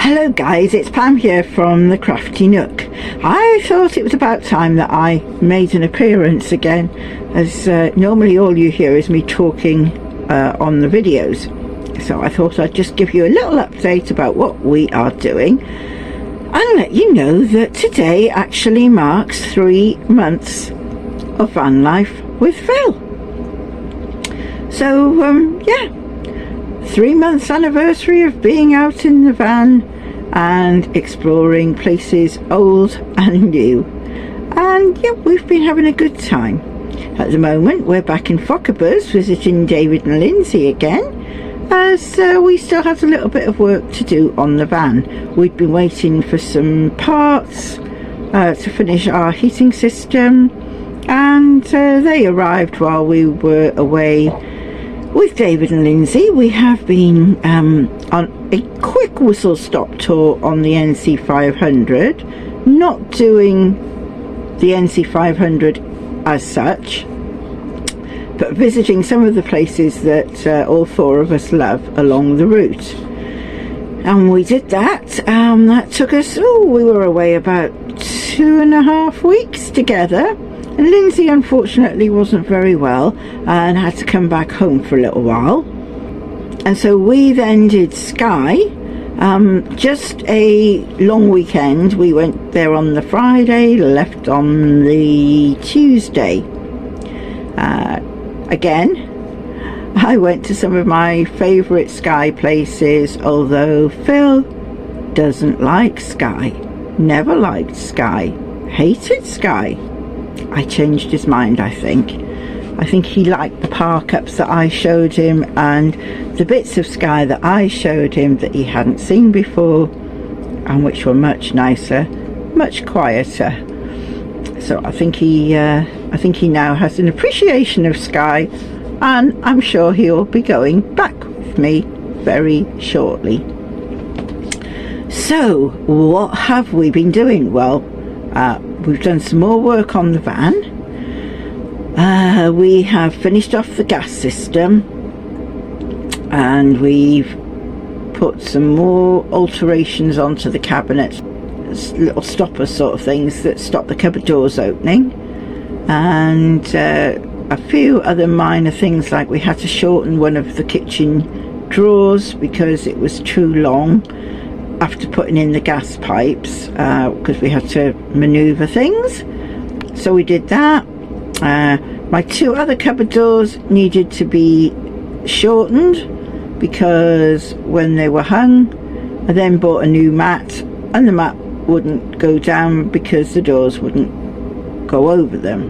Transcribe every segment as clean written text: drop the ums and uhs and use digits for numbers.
Hello guys, it's Pam here from the Crafty Nook. I thought it was about time that I made an appearance again, as normally all you hear is me talking on the videos. So I thought I'd just give you a little update about what we are doing and let you know that today actually marks 3 months of van life with Phil. So yeah, 3 months anniversary of being out in the van and exploring places old and new, and yeah, we've been having a good time. At the moment we're back in Fockabers visiting David and Lindsay again, as we still had a little bit of work to do on the van. We'd been waiting for some parts to finish our heating system, and they arrived while we were away with David and Lindsay. We have been on a quick whistle-stop tour on the NC500, not doing the NC500 as such, but visiting some of the places that all 4 of us love along the route. And we did that. That took us, we were away about 2.5 weeks together. And Lindsay unfortunately wasn't very well and had to come back home for a little while. And so we then did Skye, just a long weekend. We went there on the Friday, left on the Tuesday. Again, I went to some of my favourite Skye places, although Phil doesn't like Skye, never liked Skye, hated Skye. I changed his mind, I think. I think he liked the park-ups that I showed him and the bits of Skye that I showed him that he hadn't seen before, and which were much nicer, much quieter. So I think he now has an appreciation of Skye, and I'm sure he'll be going back with me very shortly. So what have we been doing? Well, we've done some more work on the van. We have finished off the gas system, and we've put some more alterations onto the cabinets, little stopper sort of things that stop the cupboard doors opening, and a few other minor things, like we had to shorten one of the kitchen drawers because it was too long after putting in the gas pipes, because we had to maneuver things. So we did that. My 2 other cupboard doors needed to be shortened because when they were hung, I then bought a new mat, and the mat wouldn't go down because the doors wouldn't go over them.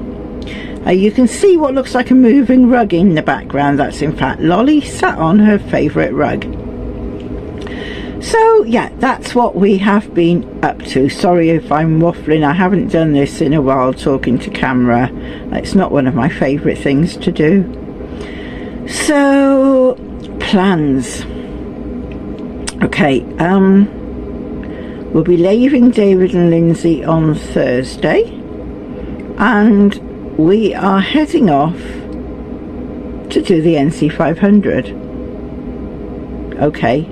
You can see what looks like a moving rug in the background. That's in fact Lolly sat on her favourite rug. So yeah, that's what we have been up to. Sorry if I'm waffling, I haven't done this in a while, talking to camera. It's not one of my favourite things to do. So, plans. Okay, we'll be leaving David and Lindsay on Thursday, and we are heading off to do the NC500. Okay.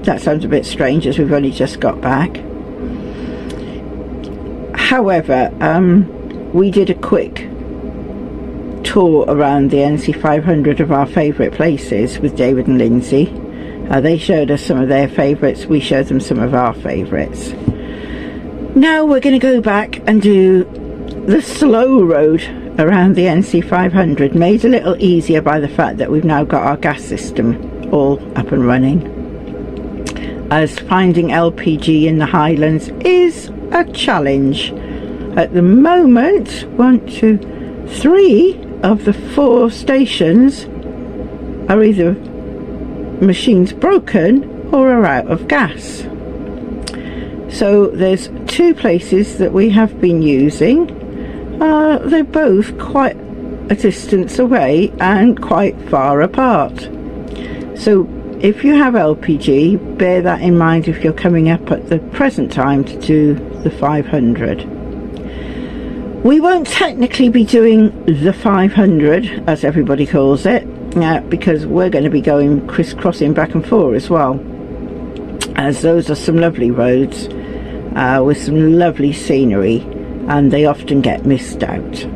That sounds a bit strange as we've only just got back. However, we did a quick tour around the NC500 of our favourite places with David and Lindsay. They showed us some of their favourites, we showed them some of our favourites. Now we're going to go back and do the slow road around the NC500, made a little easier by the fact that we've now got our gas system all up and running, as finding LPG in the Highlands is a challenge. At the moment, 3 of the 4 stations are either machines broken or are out of gas. So there's 2 places that we have been using. They're both quite a distance away and quite far apart. So if you have LPG, bear that in mind if you're coming up at the present time to do the 500. We won't technically be doing the 500, as everybody calls it, because we're going to be going crisscrossing back and forth as well. as those are some lovely roads with some lovely scenery, and they often get missed out.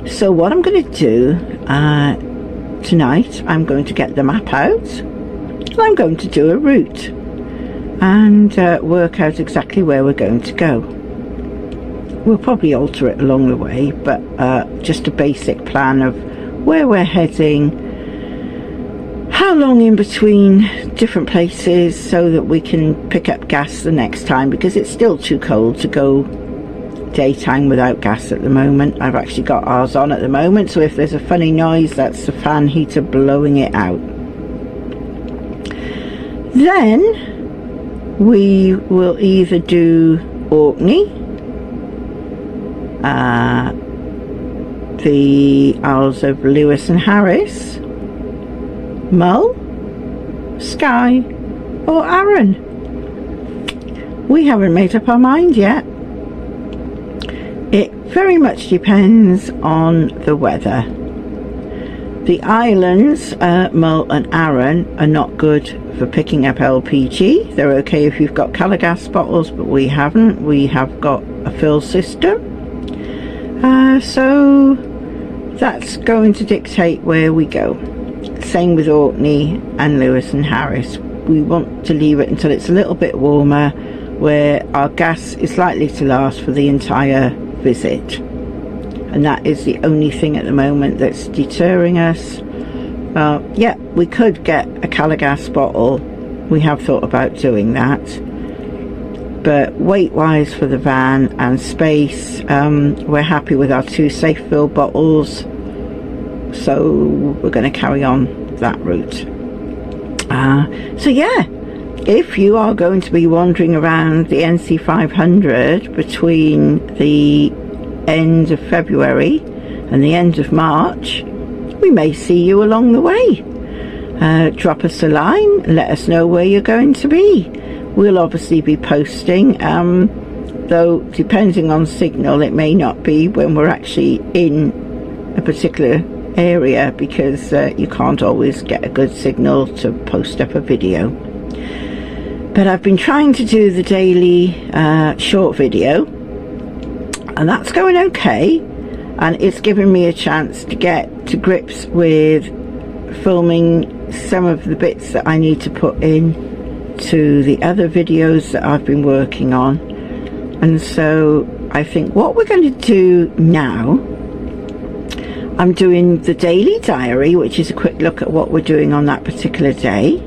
So what I'm going to do tonight, I'm going to get the map out, and I'm going to do a route and work out exactly where we're going to go. We'll probably alter it along the way, but just a basic plan of where we're heading, how long in between different places, so that we can pick up gas the next time, because it's still too cold to go daytime without gas at the moment. I've actually got ours on at the moment, so if there's a funny noise, that's the fan heater blowing it out. Then we will either do Orkney, the Isles of Lewis and Harris, Mull, Skye or Arran. We haven't made up our mind yet. It very much depends on the weather. The islands, Mull and Arran, are not good for picking up LPG. They're okay if you've got colour gas bottles, but we haven't. We have got a fill system. So that's going to dictate where we go. Same with Orkney and Lewis and Harris. We want to leave it until it's a little bit warmer, where our gas is likely to last for the entire visit. And that is the only thing at the moment that's deterring us. Yeah, we could get a colour gas bottle. We have thought about doing that. But weight wise for the van and space, we're happy with our 2 safe fill bottles, so we're going to carry on that route. So yeah, if you are going to be wandering around the NC 500 between the end of February and the end of March, we may see you along the way. Drop us a line, let us know where you're going to be. We'll obviously be posting, though depending on signal, it may not be when we're actually in a particular area, because you can't always get a good signal to post up a video. But I've been trying to do the daily short video, and that's going okay, and it's given me a chance to get to grips with filming some of the bits that I need to put in to the other videos that I've been working on. And so I think what we're going to do now, I'm doing the daily diary, which is a quick look at what we're doing on that particular day.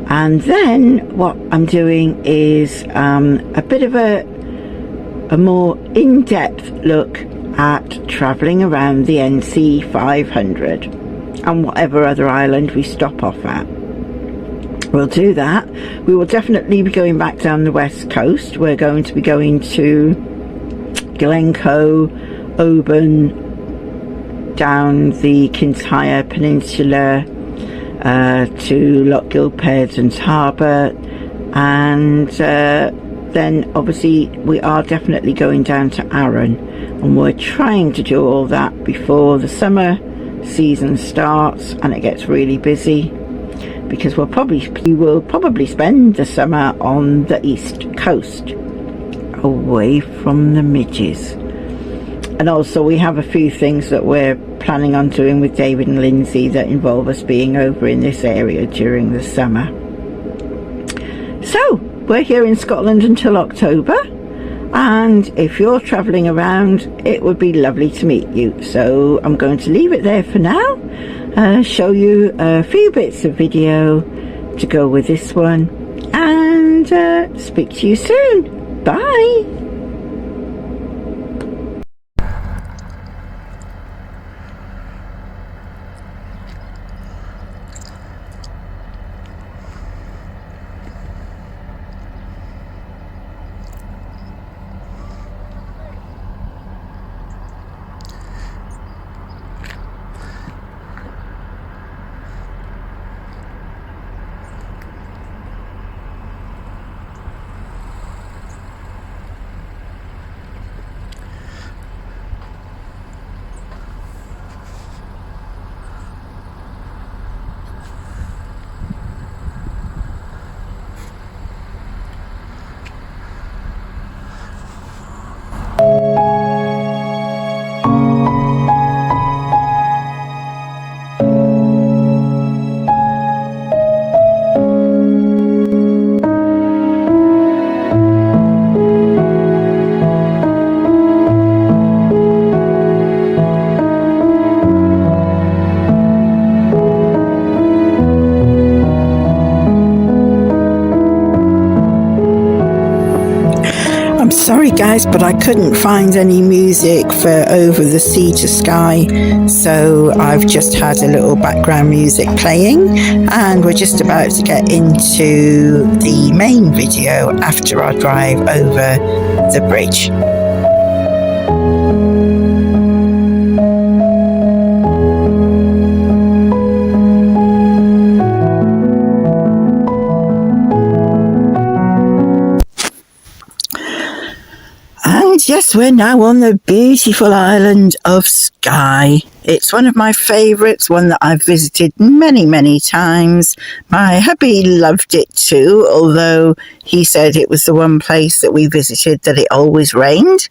And then what I'm doing is a bit of a more in-depth look at travelling around the NC 500 and whatever other island we stop off at. We'll do that. We will definitely be going back down the west coast. We're going to be going to Glencoe, Oban, down the Kintyre Peninsula, to Loch Gilphead Harbour, and then obviously we are definitely going down to Arran, and we're trying to do all that before the summer season starts and it gets really busy, because we will probably spend the summer on the east coast, away from the midges. And also we have a few things that we're planning on doing with David and Lindsay that involve us being over in this area during the summer. So we're here in Scotland until October, and if you're travelling around, it would be lovely to meet you. So I'm going to leave it there for now, show you a few bits of video to go with this one, and speak to you soon. Bye. Sorry guys, but I couldn't find any music for Over the Sea to Sky, so I've just had a little background music playing, and we're just about to get into the main video after our drive over the bridge. And yes, we're now on the beautiful island of Skye. It's one of my favourites, one that I've visited many times. My hubby loved it too, although he said it was the one place that we visited that it always rained.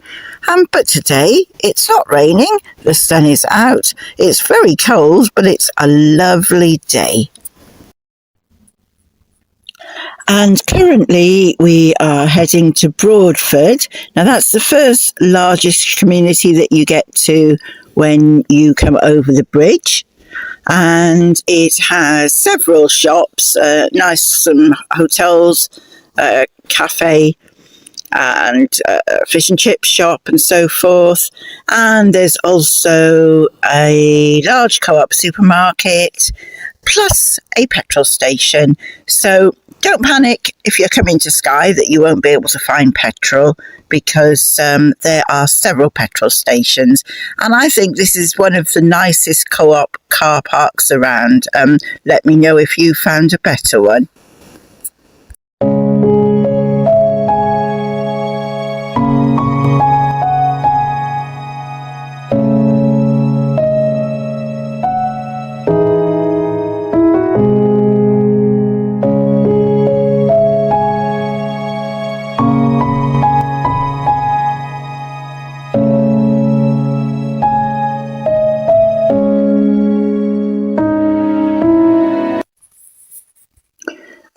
But today it's not raining, the sun is out, it's very cold, but it's a lovely day. And currently we are heading to Broadford. Now that's the first largest community that you get to when you come over the bridge. And it has several shops, some hotels, cafe, and fish and chip shop and so forth. And there's also a large co-op supermarket plus a petrol station. So don't panic if you're coming to Skye that you won't be able to find petrol, because there are several petrol stations, and I think this is one of the nicest co-op car parks around. Let me know if you found a better one.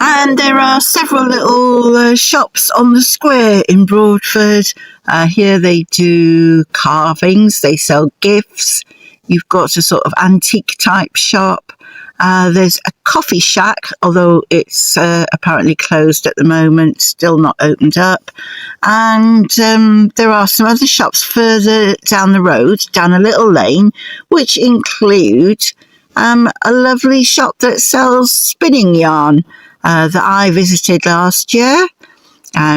And there are several little shops on the square in Broadford. Here they do carvings, they sell gifts. You've got a sort of antique type shop. There's a coffee shack, although it's apparently closed at the moment, still not opened up. And there are some other shops further down the road, down a little lane, which include a lovely shop that sells spinning yarn that I visited last year.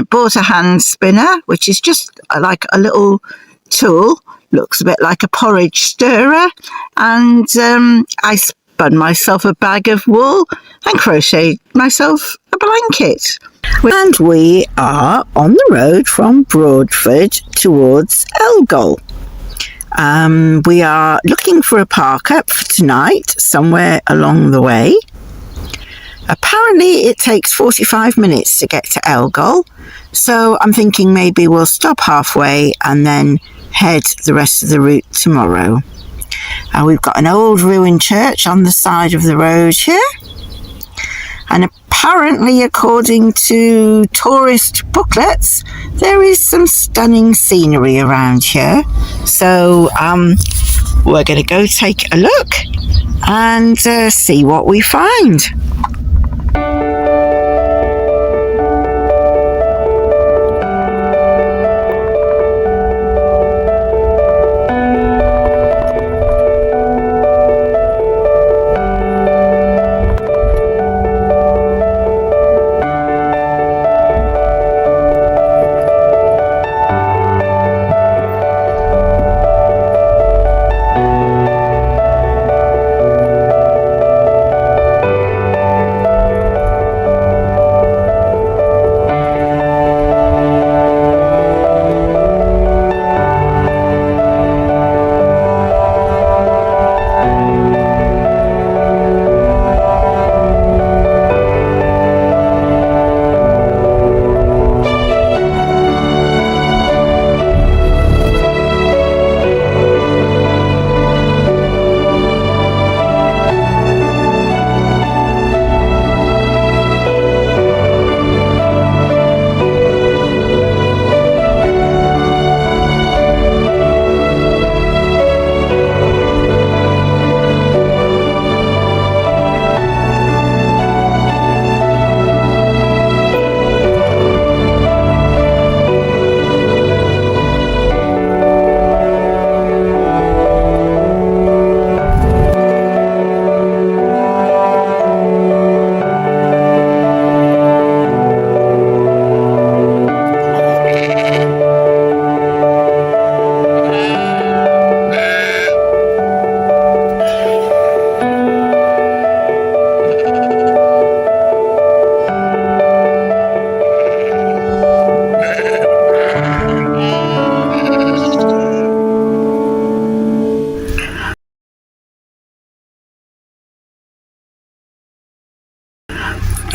Bought a hand spinner, which is just like a little tool, looks a bit like a porridge stirrer, and I spun myself a bag of wool and crocheted myself a blanket. And we are on the road from Broadford towards Elgol. We are looking for a park up for tonight somewhere along the way. Apparently it takes 45 minutes to get to Elgol, so I'm thinking maybe we'll stop halfway and then head the rest of the route tomorrow. We've got an old ruined church on the side of the road here, and apparently, according to tourist booklets, there is some stunning scenery around here. So we're going to go take a look and see what we find.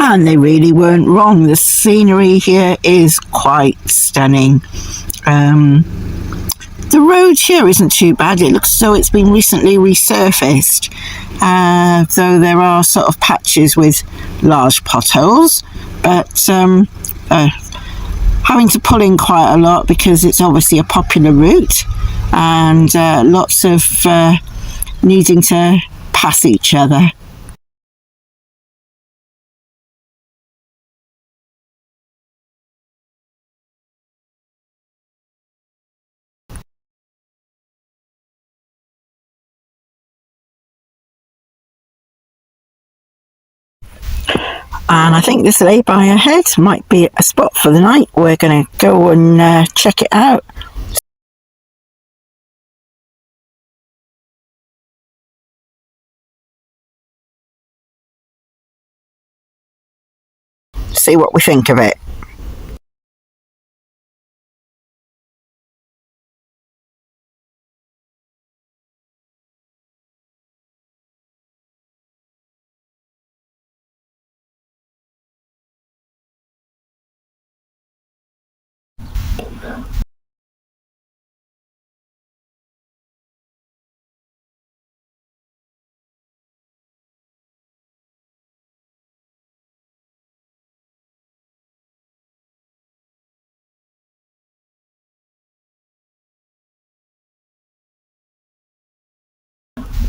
And they really weren't wrong. The scenery here is quite stunning. The road here isn't too bad. It looks as though it's been recently resurfaced, though there are sort of patches with large potholes, but having to pull in quite a lot because it's obviously a popular route, and lots of needing to pass each other. And I think this lay-by ahead might be a spot for the night. We're going to go and check it out. See what we think of it.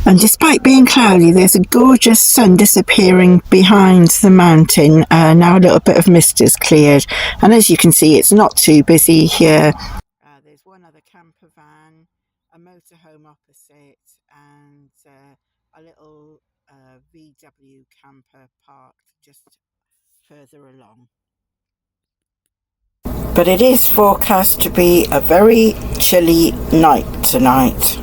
And despite being cloudy, there's a gorgeous sun disappearing behind the mountain. Now a little bit of mist has cleared, and as you can see, it's not too busy here. There's one other camper van, a motorhome opposite, and a little VW camper parked just further along. But it is forecast to be a very chilly night tonight.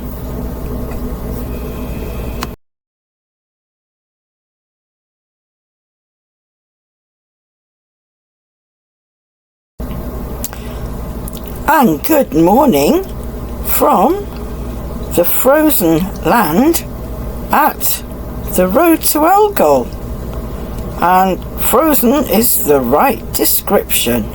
And good morning from the frozen land at the Road to Elgol. And frozen is the right description.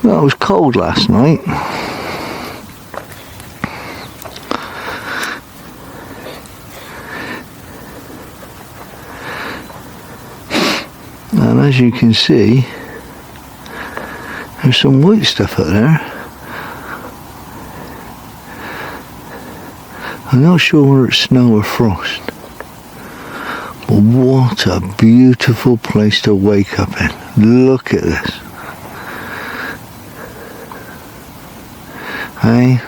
Well, it was cold last night. And as you can see, there's some white stuff up there. I'm not sure whether it's snow or frost. But what a beautiful place to wake up in. Look at this. Hey?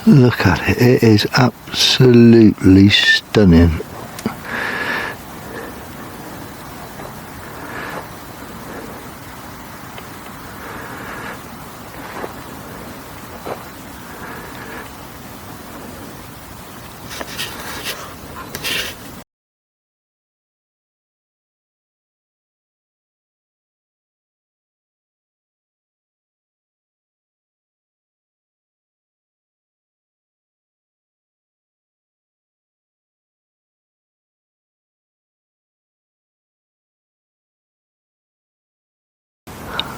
Look at it. It is absolutely stunning.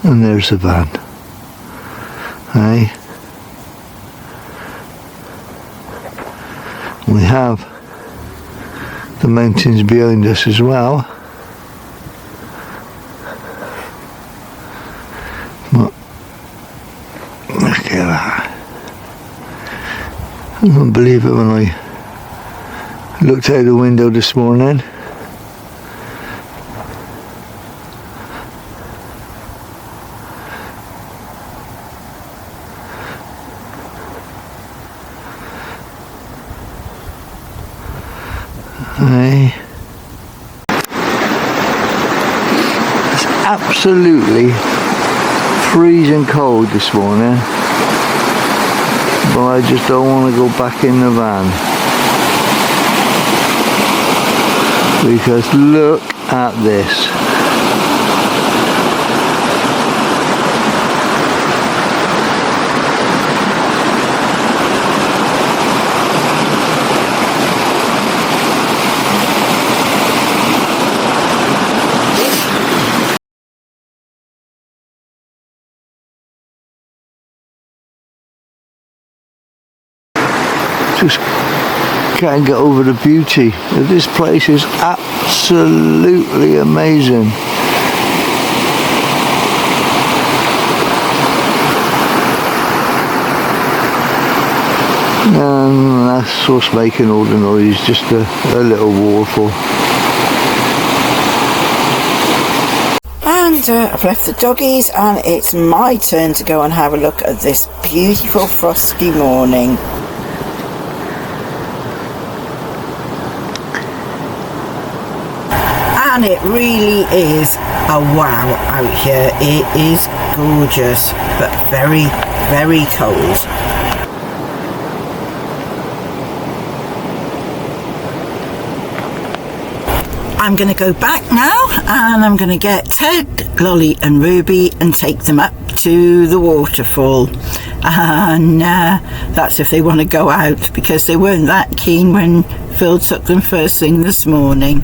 And there's the van. Hey? We have the mountains behind us as well. I couldn't believe it when I looked out the window this morning. It's absolutely freezing cold this morning, but I just don't want to go back in the van, because look at this. Just can't get over the beauty. This place is absolutely amazing. And that's what's making all the noise, just a little waterfall. And I've left the doggies, and it's my turn to go and have a look at this beautiful frosty morning. And it really is a wow out here. It is gorgeous, but very, very cold. I'm going to go back now, and I'm going to get Ted, Lolly and Ruby and take them up to the waterfall. And that's if they want to go out, because they weren't that keen when Phil took them first thing this morning.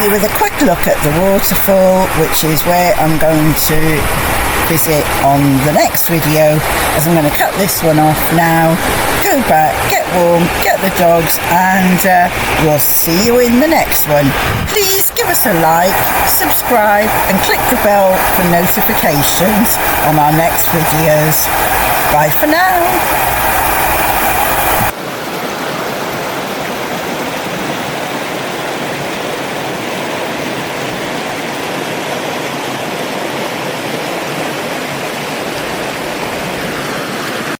With a quick look at the waterfall, which is where I'm going to visit on the next video, as I'm going to cut this one off now, go back, get warm, get the dogs, and we'll see you in the next one. Please give us a like, subscribe and click the bell for notifications on our next videos. Bye for now.